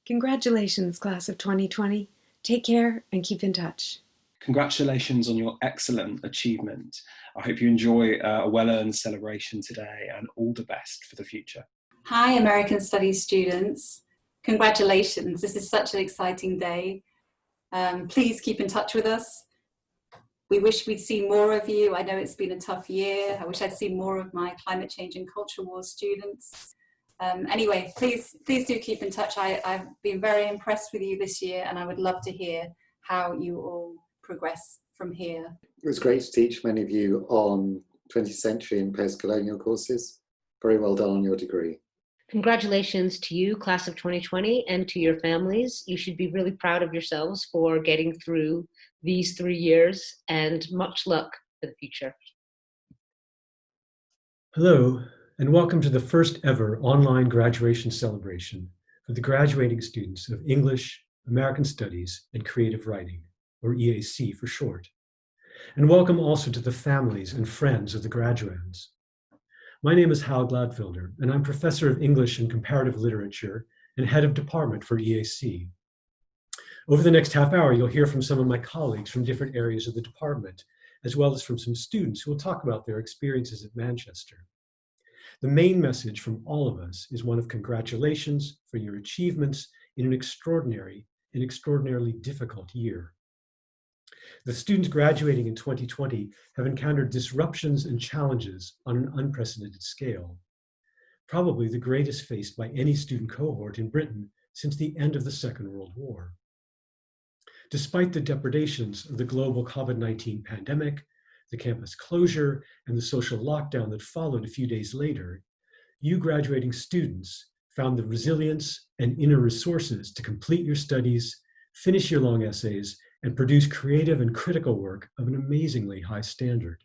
Congratulations, class of 2020. Take care and keep in touch. Congratulations on your excellent achievement. I hope you enjoy a well-earned celebration today and all the best for the future. Hi, American Studies students. Congratulations. This is such an exciting day. Please keep in touch with us. We wish we'd seen more of you. I know it's been a tough year. I wish I'd seen more of my climate change and culture wars students. Anyway, please do keep in touch. I've been very impressed with you this year, and I would love to hear how you all progress from here. It was great to teach many of you on 20th century and post-colonial courses. Very well done on your degree. Congratulations to you, class of 2020, and to your families. You should be really proud of yourselves for getting through these 3 years, and much luck for the future. Hello, and welcome to the first ever online graduation celebration for the graduating students of English, American Studies, and Creative Writing, or EAC for short. And welcome also to the families and friends of the graduands. My name is Hal Gladfelder, and I'm Professor of English and Comparative Literature and Head of Department for EAC. Over the next half hour, you'll hear from some of my colleagues from different areas of the department, as well as from some students who will talk about their experiences at Manchester. The main message from all of us is one of congratulations for your achievements in an extraordinarily difficult year. The students graduating in 2020 have encountered disruptions and challenges on an unprecedented scale, probably the greatest faced by any student cohort in Britain since the end of the Second World War. Despite the depredations of the global COVID-19 pandemic, the campus closure, and the social lockdown that followed a few days later, you graduating students found the resilience and inner resources to complete your studies, finish your long essays, and produce creative and critical work of an amazingly high standard.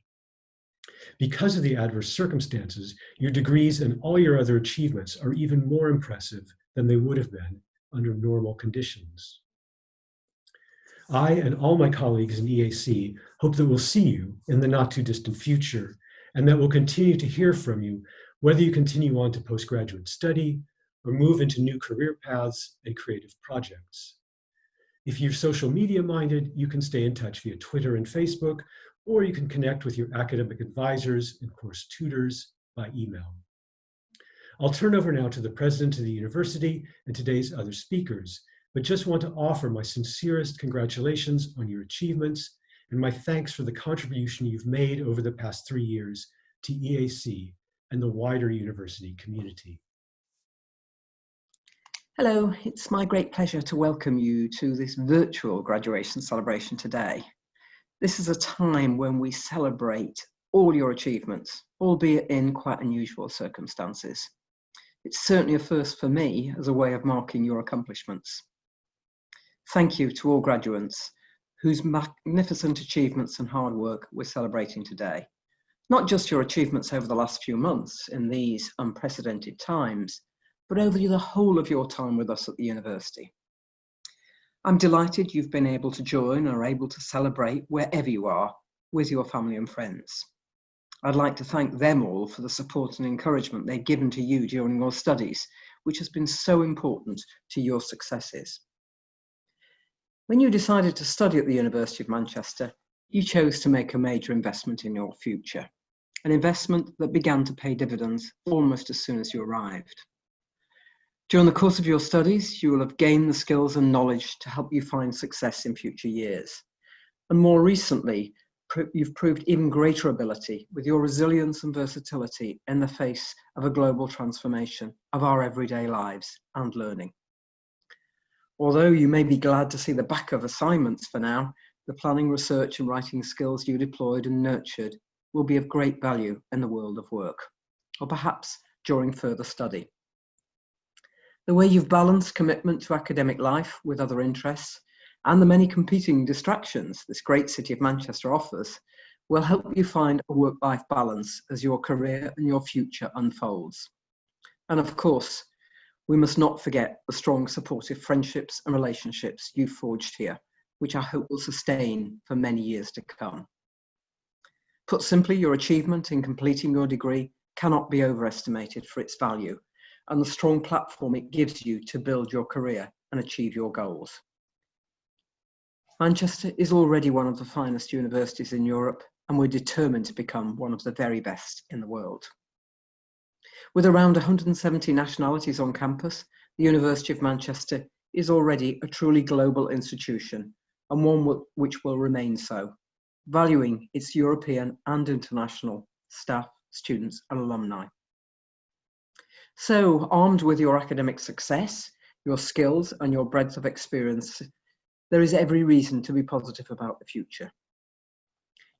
Because of the adverse circumstances, your degrees and all your other achievements are even more impressive than they would have been under normal conditions. I and all my colleagues in EAC hope that we'll see you in the not too distant future, and that we'll continue to hear from you, whether you continue on to postgraduate study or move into new career paths and creative projects. If you're social media minded, you can stay in touch via Twitter and Facebook, or you can connect with your academic advisors and course tutors by email. I'll turn over now to the president of the university and today's other speakers, but just want to offer my sincerest congratulations on your achievements and my thanks for the contribution you've made over the past 3 years to EAC and the wider university community. Hello, it's my great pleasure to welcome you to this virtual graduation celebration today. This is a time when we celebrate all your achievements, albeit in quite unusual circumstances. It's certainly a first for me as a way of marking your accomplishments. Thank you to all graduates whose magnificent achievements and hard work we're celebrating today. Not just your achievements over the last few months in these unprecedented times, but over the whole of your time with us at the university. I'm delighted you've been able to join or able to celebrate wherever you are with your family and friends. I'd like to thank them all for the support and encouragement they've given to you during your studies, which has been so important to your successes. When you decided to study at the University of Manchester, you chose to make a major investment in your future, an investment that began to pay dividends almost as soon as you arrived. During the course of your studies, you will have gained the skills and knowledge to help you find success in future years. And more recently, you've proved even greater ability with your resilience and versatility in the face of a global transformation of our everyday lives and learning. Although you may be glad to see the back of assignments for now, the planning, research and writing skills you deployed and nurtured will be of great value in the world of work, or perhaps during further study. The way you've balanced commitment to academic life with other interests and the many competing distractions this great city of Manchester offers will help you find a work-life balance as your career and your future unfolds. And of course, we must not forget the strong supportive friendships and relationships you've forged here, which I hope will sustain for many years to come. Put simply, your achievement in completing your degree cannot be overestimated for its value and the strong platform it gives you to build your career and achieve your goals. Manchester is already one of the finest universities in Europe, and we're determined to become one of the very best in the world. With around 170 nationalities on campus, the University of Manchester is already a truly global institution, and one which will remain so, valuing its European and international staff, students, and alumni. So, armed with your academic success, your skills, and your breadth of experience, there is every reason to be positive about the future.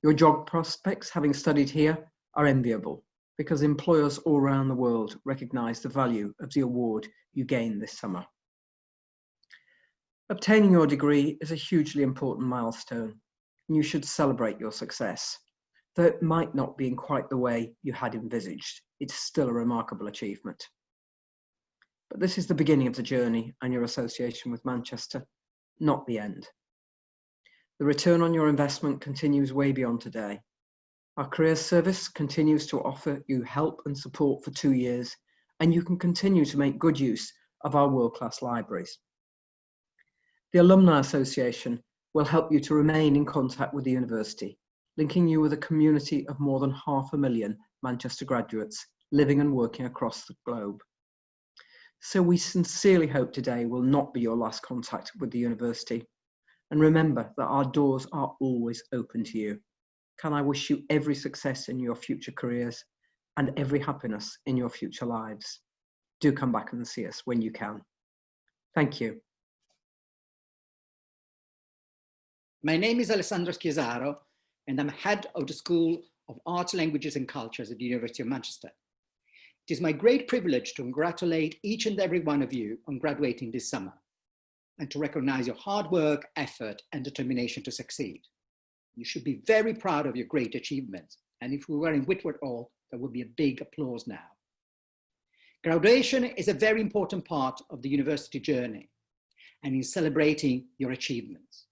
Your job prospects, having studied here, are enviable because employers all around the world recognise the value of the award you gained this summer. Obtaining your degree is a hugely important milestone, and you should celebrate your success. Though it might not be in quite the way you had envisaged, it's still a remarkable achievement. But this is the beginning of the journey and your association with Manchester, not the end. The return on your investment continues way beyond today. Our careers service continues to offer you help and support for 2 years, and you can continue to make good use of our world-class libraries. The Alumni Association will help you to remain in contact with the university, linking you with a community of more than 500,000 Manchester graduates living and working across the globe. So we sincerely hope today will not be your last contact with the university. And remember that our doors are always open to you. Can I wish you every success in your future careers and every happiness in your future lives. Do come back and see us when you can. Thank you. My name is Alessandro Chiesaro, and I'm head of the School of Arts, Languages and Cultures at the University of Manchester. It is my great privilege to congratulate each and every one of you on graduating this summer and to recognize your hard work, effort, and determination to succeed. You should be very proud of your great achievements, and if we were in Whitworth Hall, there would be a big applause now. Graduation is a very important part of the university journey and in celebrating your achievements.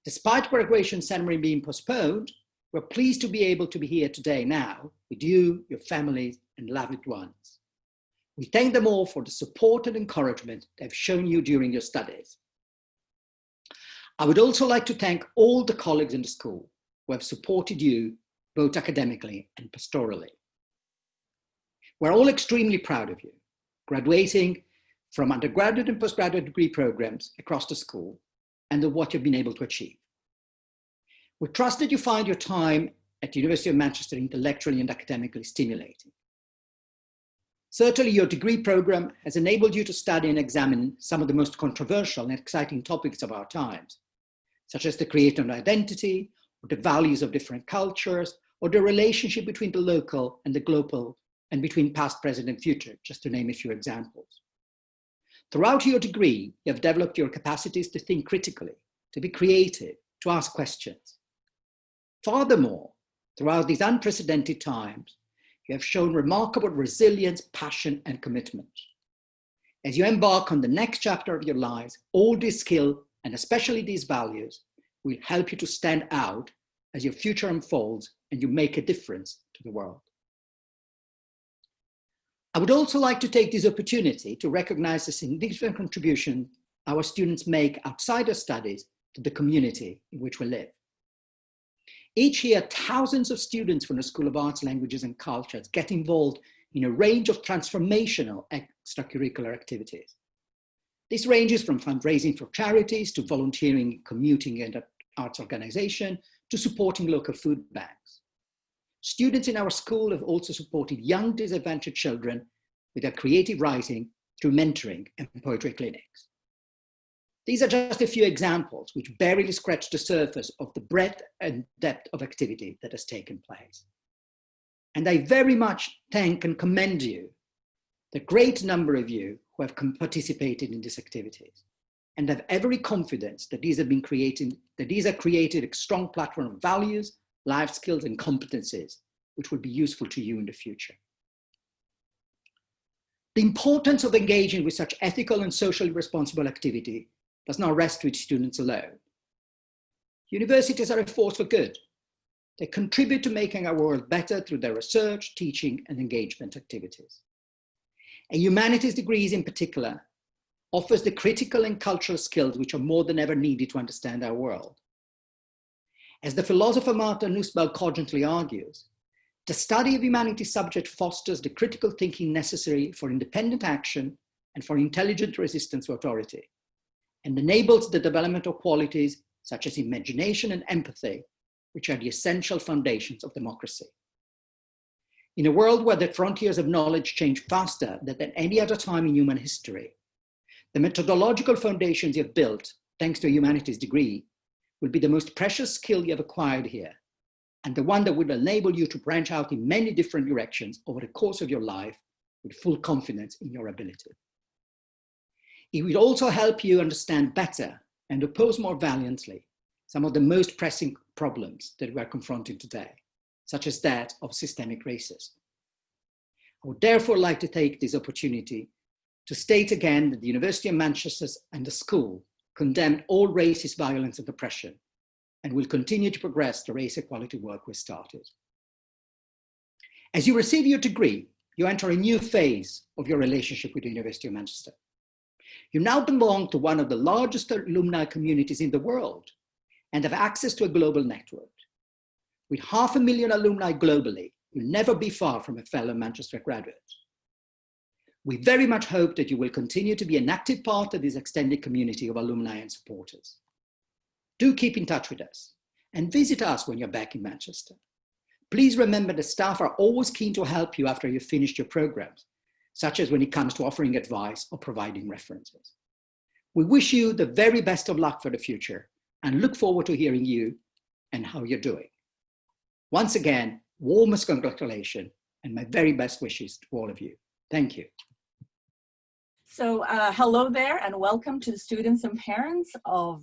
Despite graduation ceremony being postponed, we're pleased to be able to be here today now with you, your families, and loved ones. We thank them all for the support and encouragement they've shown you during your studies. I would also like to thank all the colleagues in the school who have supported you both academically and pastorally. We're all extremely proud of you, graduating from undergraduate and postgraduate degree programs across the school and of what you've been able to achieve. We trust that you find your time at the University of Manchester intellectually and academically stimulating. Certainly your degree program has enabled you to study and examine some of the most controversial and exciting topics of our times, such as the creation of identity, or the values of different cultures, or the relationship between the local and the global, and between past, present, and future, just to name a few examples. Throughout your degree, you have developed your capacities to think critically, to be creative, to ask questions. Furthermore, throughout these unprecedented times, you have shown remarkable resilience, passion, and commitment. As you embark on the next chapter of your lives, all this skill, and especially these values, will help you to stand out as your future unfolds and you make a difference to the world. I would also like to take this opportunity to recognize the significant contribution our students make outside of studies to the community in which we live. Each year, thousands of students from the School of Arts, Languages and Cultures get involved in a range of transformational extracurricular activities. This ranges from fundraising for charities to volunteering, commuting and arts organization to supporting local food banks. Students in our school have also supported young disadvantaged children with their creative writing through mentoring and poetry clinics. These are just a few examples which barely scratch the surface of the breadth and depth of activity that has taken place. And I very much thank and commend you, the great number of you who have participated in these activities, and have every confidence that these have created a strong platform of values, life skills and competencies, which will be useful to you in the future. The importance of engaging with such ethical and socially responsible activity does not rest with students alone. Universities are a force for good. They contribute to making our world better through their research, teaching, and engagement activities. And humanities degrees in particular offers the critical and cultural skills which are more than ever needed to understand our world. As the philosopher Martha Nussbaum cogently argues, the study of humanities subject fosters the critical thinking necessary for independent action and for intelligent resistance to authority, and enables the development of qualities such as imagination and empathy, which are the essential foundations of democracy. In a world where the frontiers of knowledge change faster than at any other time in human history, the methodological foundations you have built, thanks to a humanities degree, will be the most precious skill you have acquired here, and the one that would enable you to branch out in many different directions over the course of your life with full confidence in your ability. It will also help you understand better and oppose more valiantly some of the most pressing problems that we are confronting today, such as that of systemic racism. I would therefore like to take this opportunity to state again that the University of Manchester and the school condemned all racist violence and oppression, and will continue to progress the race equality work we started. As you receive your degree, you enter a new phase of your relationship with the University of Manchester. You now belong to one of the largest alumni communities in the world and have access to a global network. With 500,000 alumni globally, you'll never be far from a fellow Manchester graduate. We very much hope that you will continue to be an active part of this extended community of alumni and supporters. Do keep in touch with us and visit us when you're back in Manchester. Please remember the staff are always keen to help you after you've finished your programs, such as when it comes to offering advice or providing references. We wish you the very best of luck for the future and look forward to hearing you and how you're doing. Once again, warmest congratulations and my very best wishes to all of you. Thank you. So hello there and welcome to the students and parents of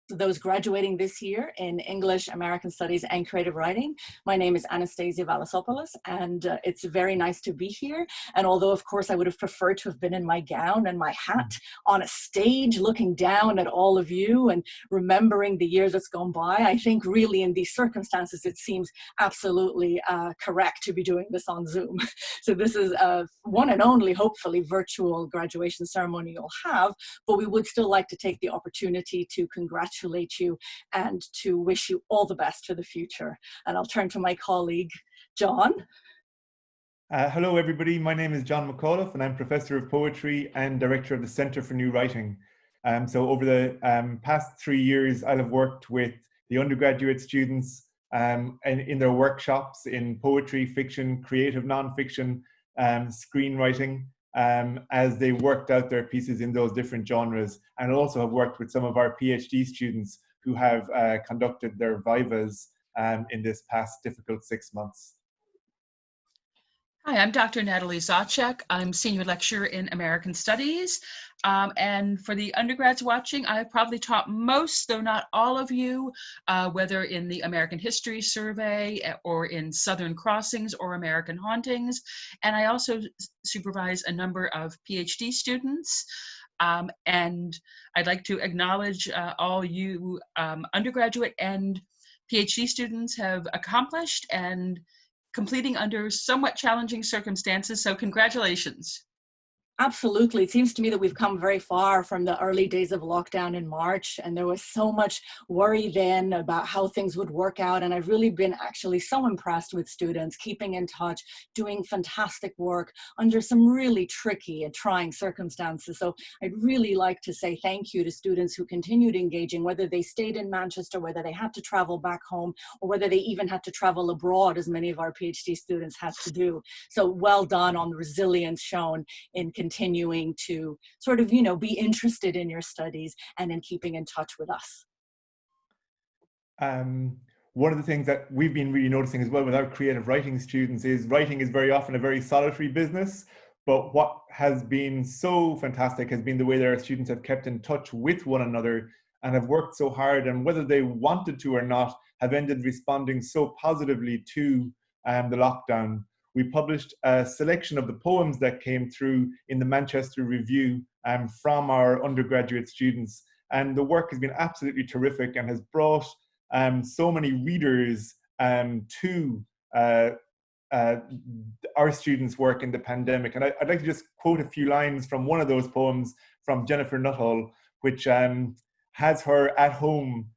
those graduating this year in English, American Studies and Creative Writing. My name is Anastasia Valasopoulos and it's very nice to be here. And although of course I would have preferred to have been in my gown and my hat on a stage looking down at all of you and remembering the year that's gone by, I think really in these circumstances it seems absolutely correct to be doing this on Zoom. So this is one and only hopefully virtual graduation ceremony you'll have, but we would still like to take the opportunity to congratulate you and to wish you all the best for the future. And I'll turn to my colleague, John. Hello everybody, my name is John McAuliffe and I'm Professor of Poetry and Director of the Centre for New Writing. So over the past 3 years, I'll have worked with the undergraduate students in their workshops in poetry, fiction, creative non-fiction, screenwriting, as they worked out their pieces in those different genres, and also have worked with some of our PhD students who have conducted their vivas in this past difficult 6 months. Hi, I'm Dr. Natalie Zacek. I'm Senior Lecturer in American Studies. And for the undergrads watching, I probably taught most, though not all of you, whether in the American History Survey or in Southern Crossings or American Hauntings. And I also supervise a number of PhD students. And I'd like to acknowledge all you undergraduate and PhD students have accomplished and completing under somewhat challenging circumstances, so congratulations. Absolutely. It seems to me that we've come very far from the early days of lockdown in March, and there was so much worry then about how things would work out. And I've really been actually so impressed with students keeping in touch, doing fantastic work under some really tricky and trying circumstances. So I'd really like to say thank you to students who continued engaging, whether they stayed in Manchester, whether they had to travel back home, or whether they even had to travel abroad, as many of our PhD students had to do. So well done on the resilience shown in continuing to sort of, be interested in your studies and in keeping in touch with us. One of the things that we've been really noticing as well with our creative writing students is writing is very often a very solitary business, but what has been so fantastic has been the way that our students have kept in touch with one another and have worked so hard, and whether they wanted to or not, have ended responding so positively to the lockdown. We published a selection of the poems that came through in the Manchester Review from our undergraduate students. And the work has been absolutely terrific and has brought so many readers to our students' work in the pandemic. And I'd like to just quote a few lines from one of those poems from Jennifer Nuttall, which has her at home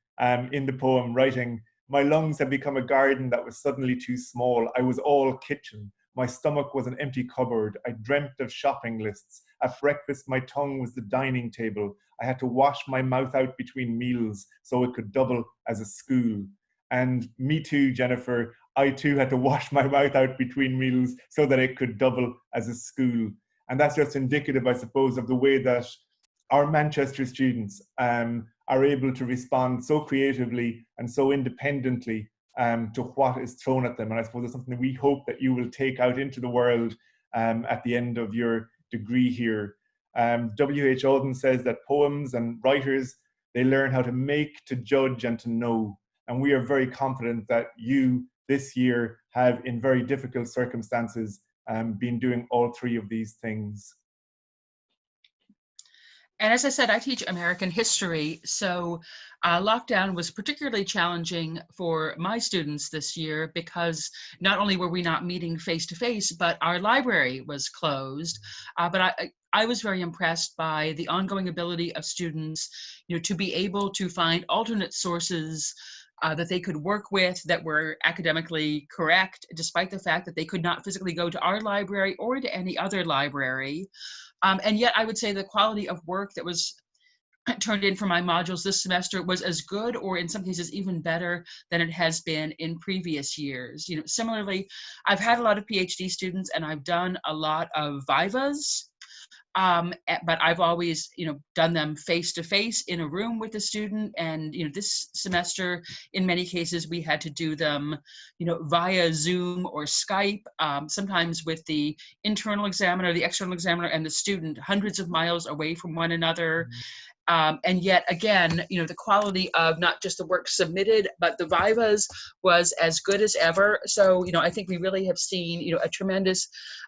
in the poem writing, "My lungs had become a garden that was suddenly too small. I was all kitchen. My stomach was an empty cupboard. I dreamt of shopping lists. At breakfast, my tongue was the dining table. I had to wash my mouth out between meals so it could double as a school." And me too, Jennifer. I too had to wash my mouth out between meals so that it could double as a school. And that's just indicative, I suppose, of the way that our Manchester students are able to respond so creatively and so independently to what is thrown at them. And I suppose it's something that we hope that you will take out into the world at the end of your degree here. W.H. Auden says that poems and writers, they learn how to make, to judge, and to know. And we are very confident that you this year have, in very difficult circumstances, been doing all three of these things. And as I said, I teach American history, so lockdown was particularly challenging for my students this year because not only were we not meeting face-to-face, but our library was closed. But I was very impressed by the ongoing ability of students, to be able to find alternate sources that they could work with that were academically correct, despite the fact that they could not physically go to our library or to any other library. And yet I would say the quality of work that was turned in for my modules this semester was as good, or in some cases even better, than it has been in previous years. Similarly, I've had a lot of PhD students and I've done a lot of vivas. But I've always, done them face-to-face in a room with a student. And, this semester, in many cases, we had to do them, via Zoom or Skype, sometimes with the internal examiner, the external examiner, and the student hundreds of miles away from one another. And yet again, the quality of not just the work submitted, but the vivas was as good as ever. So, I think we really have seen, a tremendous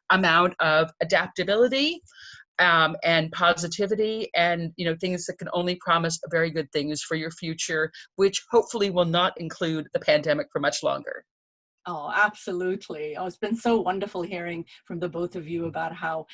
amount of adaptability and positivity, and things that can only promise very good things for your future, which hopefully will not include the pandemic for much longer. Oh, absolutely. Oh, it's been so wonderful hearing from the both of you about how,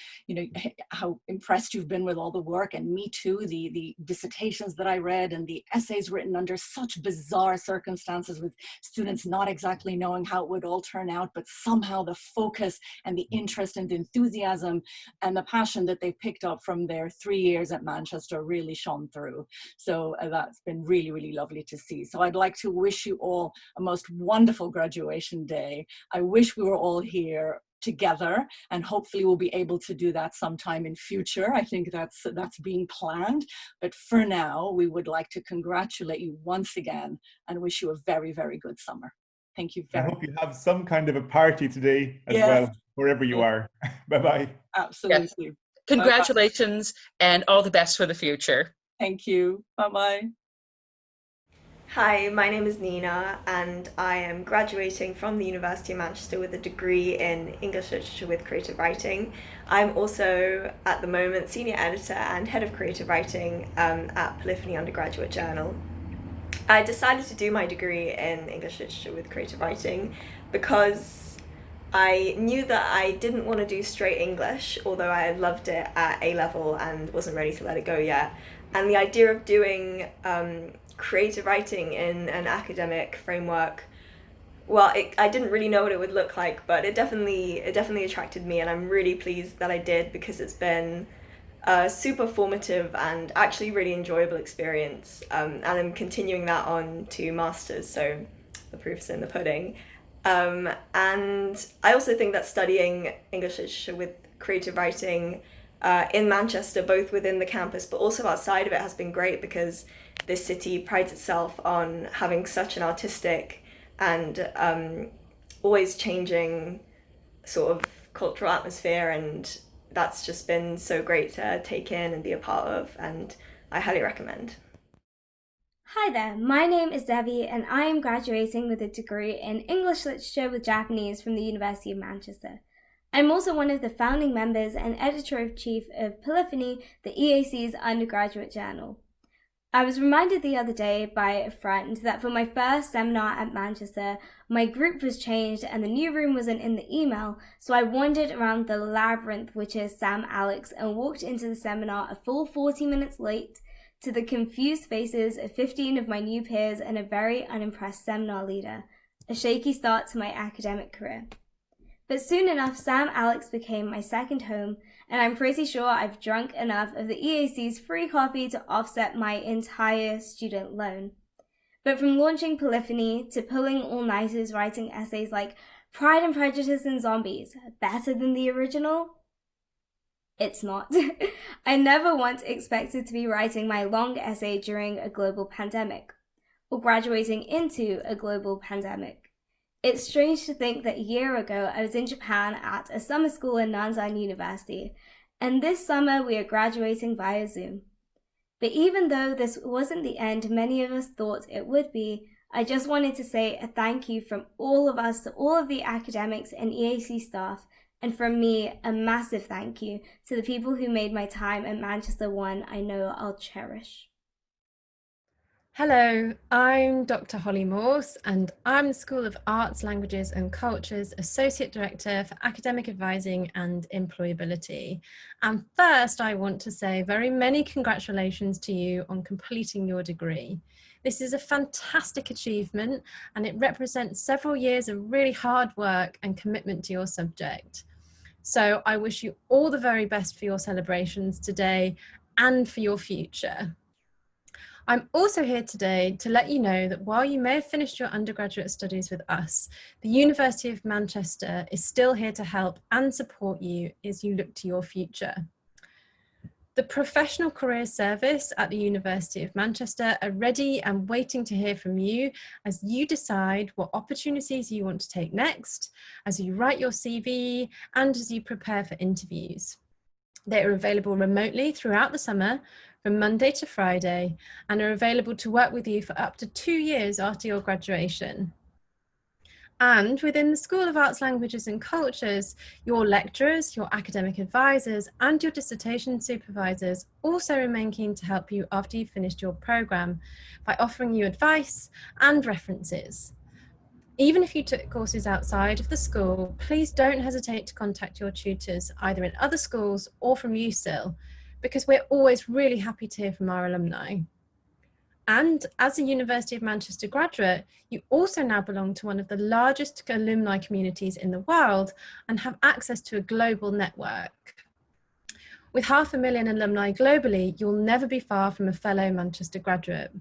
how impressed you've been with all the work, and me too, the dissertations that I read and the essays written under such bizarre circumstances with students not exactly knowing how it would all turn out, but somehow the focus and the interest and the enthusiasm and the passion that they picked up from their 3 years at Manchester really shone through. So that's been really, really lovely to see. So I'd like to wish you all a most wonderful graduation day. I wish we were all here together, and hopefully we'll be able to do that sometime in future. I think that's being planned. But for now, we would like to congratulate you once again and wish you a very, very good summer. Thank you very much. I hope you have some kind of a party today as well, wherever you are. Bye-bye. Absolutely. Yes. Congratulations. Bye-bye. And all the best for the future. Thank you. Bye-bye. Hi, my name is Nina, and I am graduating from the University of Manchester with a degree in English Literature with Creative Writing. I'm also, at the moment, Senior Editor and Head of Creative Writing at Polyphony Undergraduate Journal. I decided to do my degree in English Literature with Creative Writing because I knew that I didn't want to do straight English, although I had loved it at A-level and wasn't ready to let it go yet. And the idea of doing creative writing in an academic framework, well, I didn't really know what it would look like, but it definitely attracted me, and I'm really pleased that I did, because it's been a super formative and actually really enjoyable experience, and I'm continuing that on to masters, so the proof's in the pudding. And I also think that studying English literature with creative writing in Manchester, both within the campus but also outside of it, has been great, because this city prides itself on having such an artistic and always changing sort of cultural atmosphere, and that's just been so great to take in and be a part of, and I highly recommend. Hi there, my name is Devi, and I am graduating with a degree in English Literature with Japanese from the University of Manchester. I'm also one of the founding members and editor-in-chief of Polyphony, the EAC's undergraduate journal. I was reminded the other day by a friend that for my first seminar at Manchester, my group was changed and the new room wasn't in the email, so I wandered around the labyrinth, which is Sam Alex, and walked into the seminar a full 40 minutes late, to the confused faces of 15 of my new peers and a very unimpressed seminar leader. A shaky start to my academic career. But soon enough, Sam Alex became my second home, and I'm pretty sure I've drunk enough of the EAC's free coffee to offset my entire student loan. But from launching Polyphony to pulling all-nighters writing essays like Pride and Prejudice and Zombies, better than the original? It's not. I never once expected to be writing my long essay during a global pandemic, or graduating into a global pandemic. It's strange to think that a year ago I was in Japan at a summer school in Nanzan University, and this summer we are graduating via Zoom. But even though this wasn't the end many of us thought it would be, I just wanted to say a thank you from all of us to all of the academics and EAC staff, and from me, a massive thank you to the people who made my time at Manchester one I know I'll cherish. Hello, I'm Dr. Holly Morse, and I'm the School of Arts, Languages and Cultures Associate Director for Academic Advising and Employability. And first, I want to say very many congratulations to you on completing your degree. This is a fantastic achievement, and it represents several years of really hard work and commitment to your subject. So I wish you all the very best for your celebrations today and for your future. I'm also here today to let you know that while you may have finished your undergraduate studies with us, the University of Manchester is still here to help and support you as you look to your future. The Professional Career Service at the University of Manchester are ready and waiting to hear from you as you decide what opportunities you want to take next, as you write your CV, and as you prepare for interviews. They are available remotely throughout the summer, from Monday to Friday, and are available to work with you for up to 2 years after your graduation. And within the School of Arts, Languages and Cultures, your lecturers, your academic advisors, and your dissertation supervisors also remain keen to help you after you've finished your programme by offering you advice and references. Even if you took courses outside of the school, please don't hesitate to contact your tutors, either in other schools or from UCIL, because we're always really happy to hear from our alumni. And as a University of Manchester graduate, you also now belong to one of the largest alumni communities in the world and have access to a global network. With 500,000 alumni globally, you'll never be far from a fellow Manchester graduate.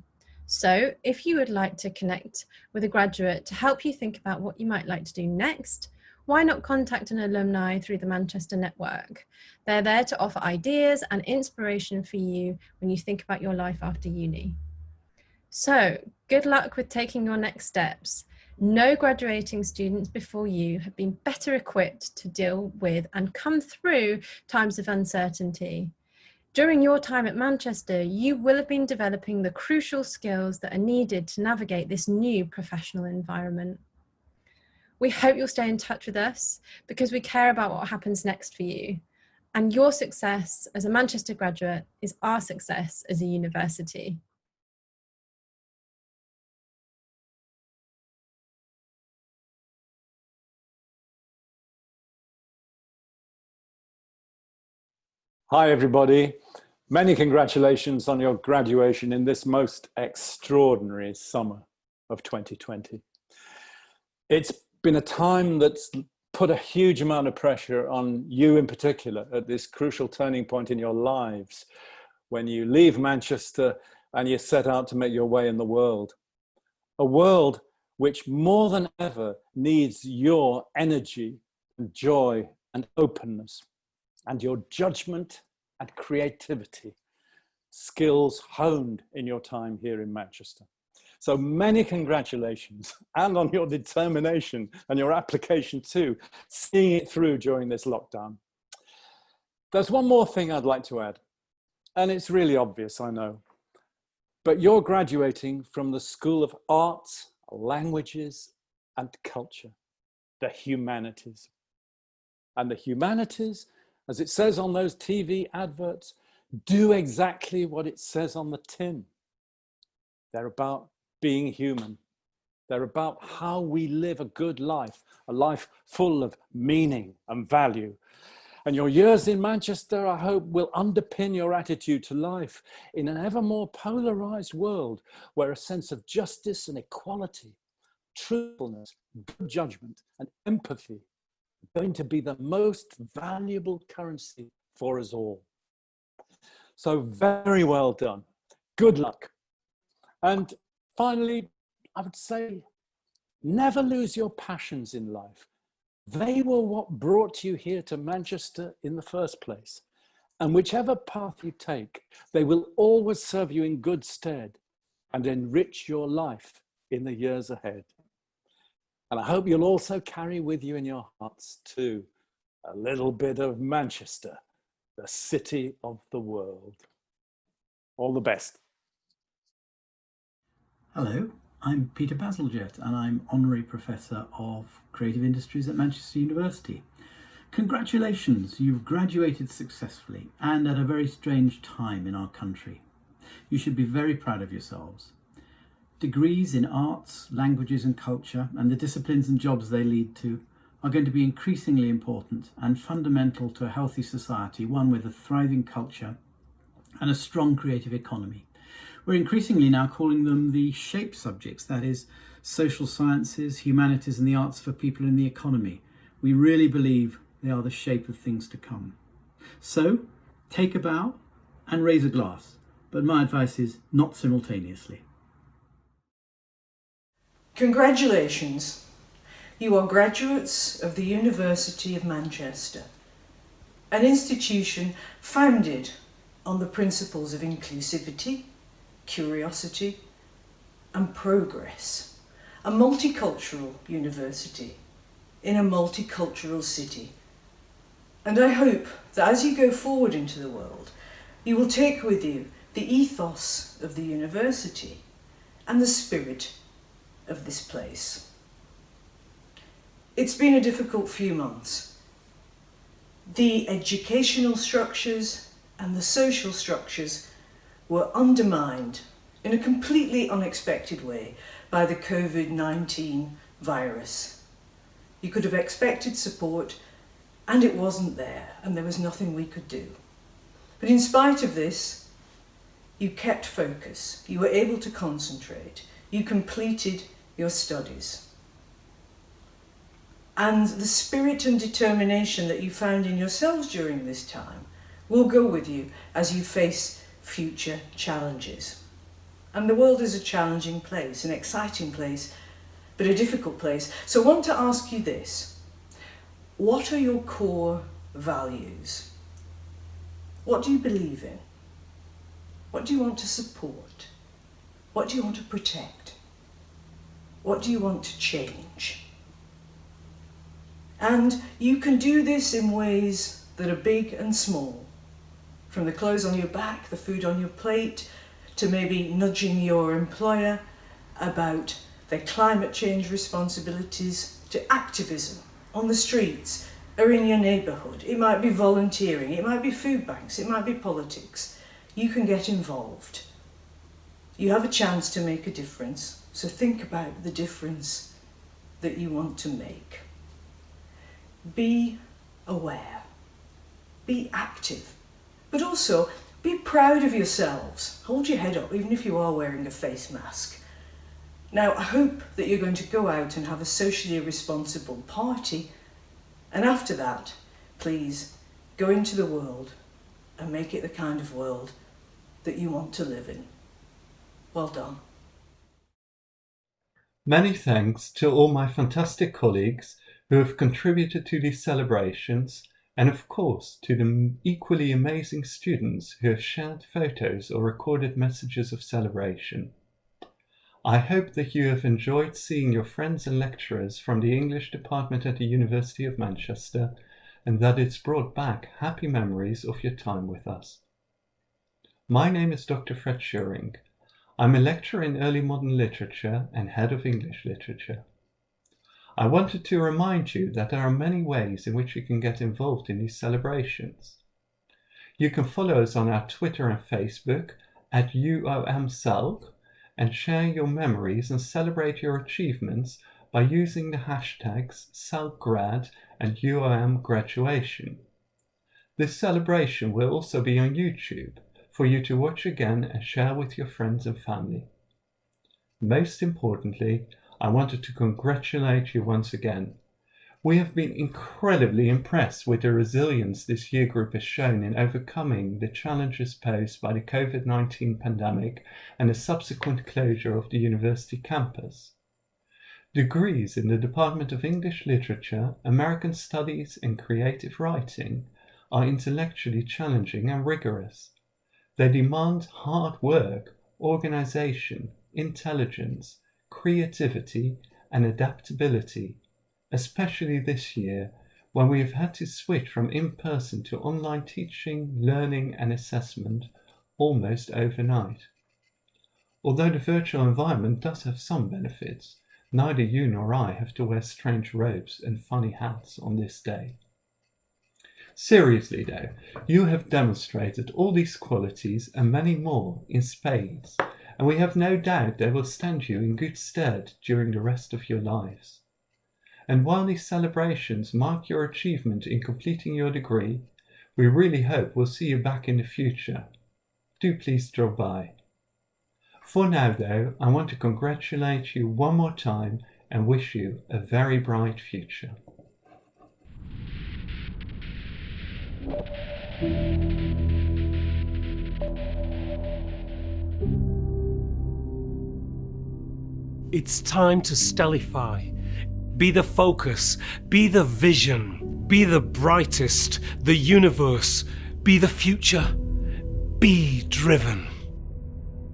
So if you would like to connect with a graduate to help you think about what you might like to do next, why not contact an alumni through the Manchester Network? They're there to offer ideas and inspiration for you when you think about your life after uni. So good luck with taking your next steps. No graduating students before you have been better equipped to deal with and come through times of uncertainty. During your time at Manchester, you will have been developing the crucial skills that are needed to navigate this new professional environment. We hope you'll stay in touch with us because we care about what happens next for you. And your success as a Manchester graduate is our success as a university. Hi, everybody. Many congratulations on your graduation in this most extraordinary summer of 2020. It's been a time that's put a huge amount of pressure on you in particular at this crucial turning point in your lives when you leave Manchester and you set out to make your way in the world. A world which more than ever needs your energy and joy and openness, and your judgment and creativity, skills honed in your time here in Manchester. So many congratulations, and on your determination and your application too, seeing it through during this lockdown. There's one more thing I'd like to add, and it's really obvious, I know, but you're graduating from the School of Arts, Languages and Culture, the humanities. And the humanities, as it says on those TV adverts, do exactly what it says on the tin. They're about being human. They're about how we live a good life, a life full of meaning and value. And your years in Manchester, I hope, will underpin your attitude to life in an ever more polarized world where a sense of justice and equality, truthfulness, good judgment, and empathy are going to be the most valuable currency for us all. So very well done. Good luck. And finally, I would say, never lose your passions in life. They were what brought you here to Manchester in the first place. And whichever path you take, they will always serve you in good stead and enrich your life in the years ahead. And I hope you'll also carry with you in your hearts too, a little bit of Manchester, the city of the world. All the best. Hello, I'm Peter Bazalgette and I'm Honorary Professor of Creative Industries at Manchester University. Congratulations, you've graduated successfully and at a very strange time in our country. You should be very proud of yourselves. Degrees in arts, languages and culture and the disciplines and jobs they lead to are going to be increasingly important and fundamental to a healthy society, one with a thriving culture and a strong creative economy. We're increasingly now calling them the SHAPE subjects, that is, social sciences, humanities and the arts for people in the economy. We really believe they are the shape of things to come. So, take a bow and raise a glass, but my advice is not simultaneously. Congratulations. You are graduates of the University of Manchester, an institution founded on the principles of inclusivity, curiosity and progress, a multicultural university in a multicultural city. And I hope that as you go forward into the world, you will take with you the ethos of the university and the spirit of this place. It's been a difficult few months. The educational structures and the social structures were undermined in a completely unexpected way by the COVID-19 virus. You could have expected support and it wasn't there and there was nothing we could do. But in spite of this, you kept focus, you were able to concentrate, you completed your studies. And the spirit and determination that you found in yourselves during this time will go with you as you face future challenges. And the world is a challenging place, an exciting place, but a difficult place. So I want to ask you this. What are your core values? What do you believe in? What do you want to support? What do you want to protect? What do you want to change? And you can do this in ways that are big and small. From the clothes on your back, the food on your plate, to maybe nudging your employer about their climate change responsibilities, to activism on the streets or in your neighbourhood. It might be volunteering, it might be food banks, it might be politics. You can get involved. You have a chance to make a difference, so think about the difference that you want to make. Be aware, be active. But also, be proud of yourselves. Hold your head up, even if you are wearing a face mask. Now, I hope that you're going to go out and have a socially responsible party. And after that, please, go into the world and make it the kind of world that you want to live in. Well done. Many thanks to all my fantastic colleagues who have contributed to these celebrations, and of course to the equally amazing students who have shared photos or recorded messages of celebration. I hope that you have enjoyed seeing your friends and lecturers from the English department at the University of Manchester, and that it's brought back happy memories of your time with us. My name is Dr. Fred Schuring. I'm a lecturer in early modern literature and head of English literature. I wanted to remind you that there are many ways in which you can get involved in these celebrations. You can follow us on our Twitter and Facebook at UOM SALC, and share your memories and celebrate your achievements by using the hashtags SALCgrad and UOMgraduation. This celebration will also be on YouTube for you to watch again and share with your friends and family. Most importantly, I wanted to congratulate you once again. We have been incredibly impressed with the resilience this year group has shown in overcoming the challenges posed by the COVID-19 pandemic and the subsequent closure of the university campus. Degrees in the Department of English Literature, American Studies and Creative Writing are intellectually challenging and rigorous. They demand hard work, organization, intelligence, creativity, and adaptability, especially this year when we have had to switch from in-person to online teaching, learning, and assessment almost overnight. Although the virtual environment does have some benefits, neither you nor I have to wear strange robes and funny hats on this day. Seriously though, you have demonstrated all these qualities and many more in spades, and we have no doubt they will stand you in good stead during the rest of your lives. And while these celebrations mark your achievement in completing your degree, we really hope we'll see you back in the future. Do please drop by. For now though, I want to congratulate you one more time and wish you a very bright future. It's time to stellify. Be the focus, be the vision, be the brightest, the universe, be the future, be driven.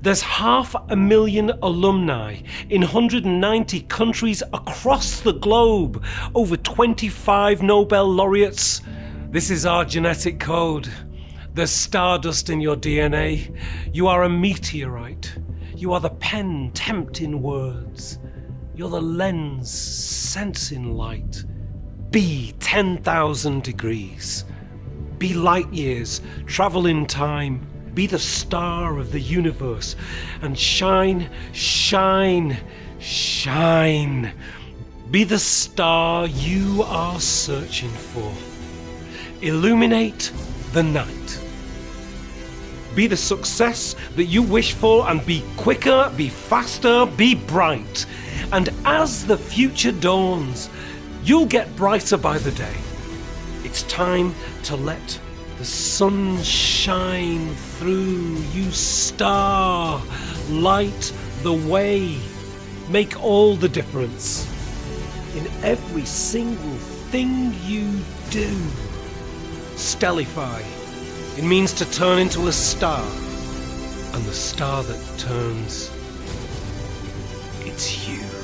There's 500,000 alumni in 190 countries across the globe, over 25 Nobel laureates. This is our genetic code. There's stardust in your DNA. You are a meteorite. You are the pen tempting words. You're the lens sensing light. Be 10,000 degrees. Be light years, travel in time. Be the star of the universe and shine, shine, shine. Be the star you are searching for. Illuminate the night. Be the success that you wish for and be quicker, be faster, be bright. And as the future dawns, you'll get brighter by the day. It's time to let the sun shine through. You star, light the way. Make all the difference in every single thing you do. Stellify. It means to turn into a star. And the star that turns, it's you.